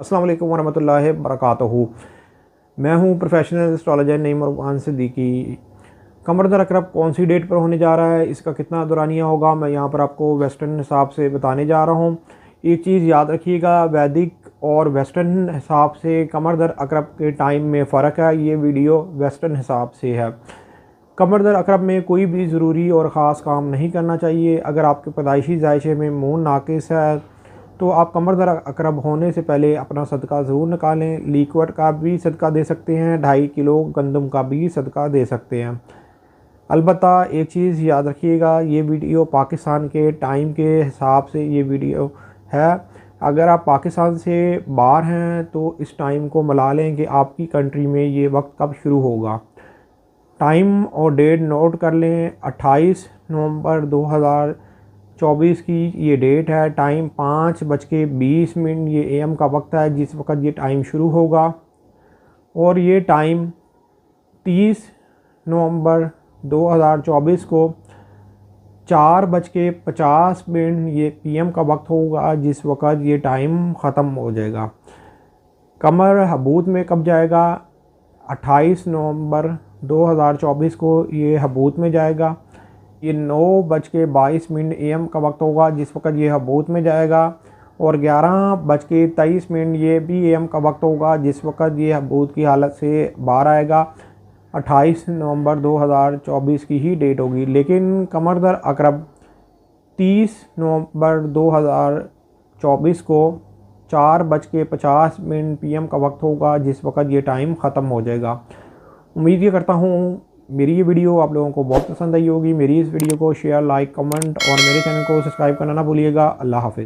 अस्सलाम वालेकुम वरहमतुल्लाहि वबरकातुहू। मैं हूं प्रोफेशनल एस्ट्रोलॉजर नईम रुमान सिद्दीकी। कमर दर अकरब कौन सी डेट पर होने जा रहा है, इसका कितना दौरानिया होगा, मैं यहां पर आपको वेस्टर्न हिसाब से बताने जा रहा हूं। एक चीज़ याद रखिएगा, वैदिक और वेस्टर्न हिसाब से कमर दर अकरब के टाइम में फ़र्क है। ये वीडियो वेस्टर्न हिसाब से है। कमर दर अकरब में कोई भी ज़रूरी और ख़ास काम नहीं करना चाहिए। अगर आपके पैदाइशी जायशे में मून नाकिस है तो आप कमर दर अकरब होने से पहले अपना सदका ज़रूर निकालें। लिक्विड का भी सदका दे सकते हैं, 2.5 किलो गंदम का भी सदका दे सकते हैं। अलबत्ता एक चीज़ याद रखिएगा, ये वीडियो पाकिस्तान के टाइम के हिसाब से ये वीडियो है। अगर आप पाकिस्तान से बाहर हैं तो इस टाइम को मिला लें कि आपकी कंट्री में ये वक्त कब शुरू होगा। टाइम और डेट नोट कर लें। 28 नवंबर 2024 की ये डेट है। टाइम 5:20 ये AM का वक्त है जिस वक्त ये टाइम शुरू होगा। और ये टाइम 30 नवंबर 2024 को 4:50 ये PM का वक्त होगा जिस वक्त ये टाइम ख़त्म हो जाएगा। कमर हबूत में कब जाएगा? 28 नवंबर 2024 को ये हबूत में जाएगा। ये 9:22 AM का वक्त होगा जिस वक्त ये हबूत में जाएगा। और 11:23 ये भी AM का वक्त होगा जिस वक्त ये हबूत की हालत से बाहर आएगा। 28 नवंबर 2024 की ही डेट होगी। लेकिन कमर दर अकरब 30 नवंबर 2024 को 4:50 PM का वक्त होगा जिस वक्त ये टाइम ख़त्म हो जाएगा। उम्मीद ये करता हूँ मेरी ये वीडियो आप लोगों को बहुत पसंद आई होगी। मेरी इस वीडियो को शेयर, लाइक, कमेंट और मेरे चैनल को सब्सक्राइब करना ना भूलिएगा। अल्लाह हाफ़िज़।